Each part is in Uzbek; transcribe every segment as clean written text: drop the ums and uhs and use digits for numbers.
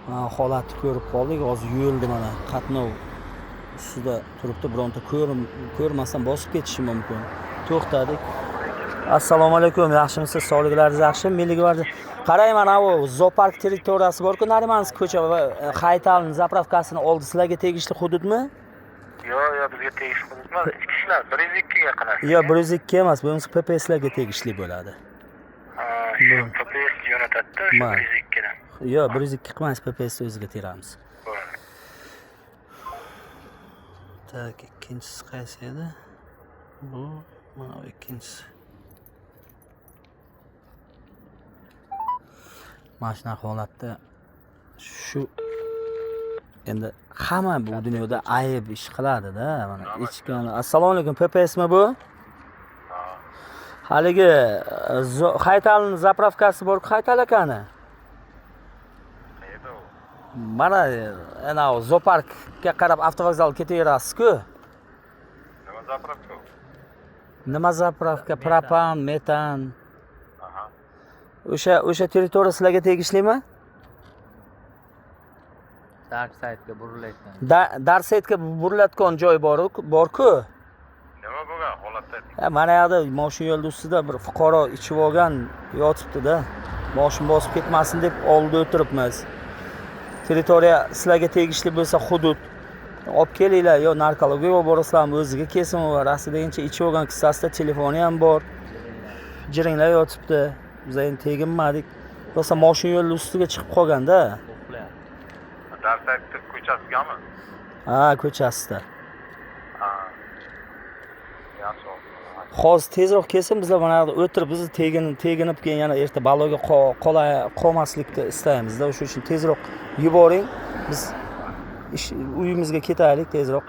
holatni ko'rib qoldik. Hozir yo'lda mana qatnov ustida turibdi. Bironta ko'rmasdan bosib ketishi mumkin. To'xtadik. Assalomu alaykum. Yaxshimisiz? Sog'liklaringiz yaxshimi? Milliy gvardiya. Qarang, mana bu zoopark territoriyasi bor-ku, Narimansk ko'cha va Haytal zapravkasini oldi. Sizlarga tegishli hududmi? Yo'q, bizga tegishli hudud emas. Ichki ishlar 102 ga qarashli. Yo'q, 102 emas, bunisi PPSlarga tegishli bo'ladi. Shu PPS jo'natadi, o'sha 102 dan. Yo'q, 102 qilmaymiz, PPS o'ziga teramiz. Tak, ikkinchisi qaysi edi? Bu mana ikkinchisi. Mashina holatda shu endi hamma bu dunyoda ayb ish qiladi-da, mana ichgan. Assalomu alaykum, PPSmi bu? Haligi Haytalning zapravkasi bor-ku, Haytal akani. Qayerda u? Mana ana zooparkga qarab avtovokzalga ketaverasiz-ku. Nima zapravka? Nima zapravka? Propan, metan. O'sha territoriya sizlarga tegishlimi? Dark side'ga burilayotgan. Dark side'ga burilayotgan joy bor-ku. Nima bo'lgan holatda? Mana yoqda mashina yo'l ustida bir fuqaro ichib olgan yotibdi-da. Mashina bosib ketmasin deb oldida o'tiribmiz. Territoriya sizlarga tegishli bo'lsa hudud olib kelinglar, yo narkologiyaga olib borasizlarmi, o'ziga kesimi bor. Aslida ichib olgan kissasida telefoni ham bor. Jiringlar yotibdi. Biz endi teginmadik. Rosa mashina yo'l ustiga chiqib qolganda. Darsakti ko'chasigami? Ha, ko'chasida. Ha. Yaxshi. Hozir tezroq kelsin, bizlar mana yoqda o'tirib, bizni teginib keyin yana erta baloga qolmaslikni istaymiz-da. O'shuning uchun tezroq yuboring. Biz uyimizga ketaylik tezroq.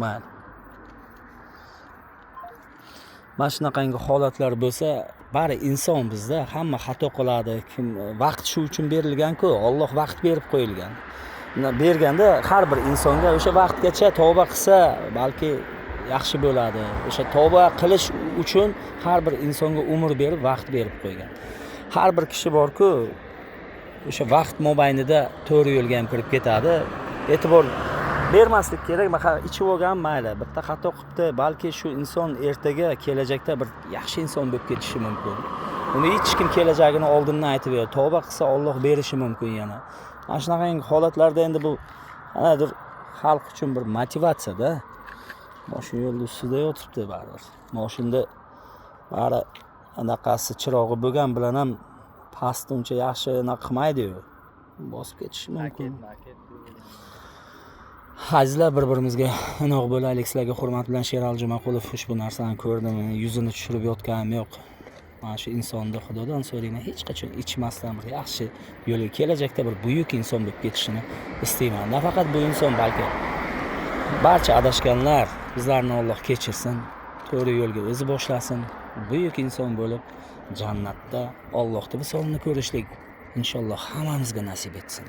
Mayli. Mana shunaqangi holatlar bo'lsa, bari inson bizda, hamma xato qiladi. Kim vaqt shu uchun berilgan-ku, Alloh vaqt berib qo'yilgan. Berganda har bir insonga o'sha vaqtgacha tavba qilsa, balki yaxshi bo'ladi. O'sha tavba qilish uchun har bir insonga umr berib, vaqt berib qo'ygan. Har bir kishi bor-ku, o'sha vaqt mobaynida to'g'ri yo'lga ham kirib ketadi. E'tibor bermaslik kerak. Mana ichib olgan mayli, bitta xato qilibdi, balki shu inson ertaga kelajakda bir yaxshi inson bo'lib ketishi mumkin. Uni hech kim kelajagini oldindan aytib beradi. Tavba qilsa Alloh berishi mumkin yana. Mana shunaqangi holatlarda endi bu anadir xalq uchun bir motivatsiya-da. Mashina yo'l ustida yotibdi baribir. Mashinada bari anaqasi chirog'i bo'lgan bilan ham pastni uncha yaxshi qilmaydi-yu. Bosib ketishi mumkin. Azizlar, bir-birimizga inoq bo'laylik. Sizlarga hurmat bilan Sherali Jumaqulov ushbu narsani ko'rdim. Yuzini tushirib yotganim yo'q. Mana shu insonni Xudodan so'rayman, hech qachon ichmasdan bir yaxshi yo'lga, kelajakda bir buyuk inson bo'lib ketishini istayman. Nafaqat bu inson, balki barcha adashganlar bizlarni Alloh kechirsin, to'g'ri yo'lga o'zi boshlasin. Buyuk inson bo'lib jannatda Allohning visolini ko'rishlik inshaalloh hammamizga nasib etsin.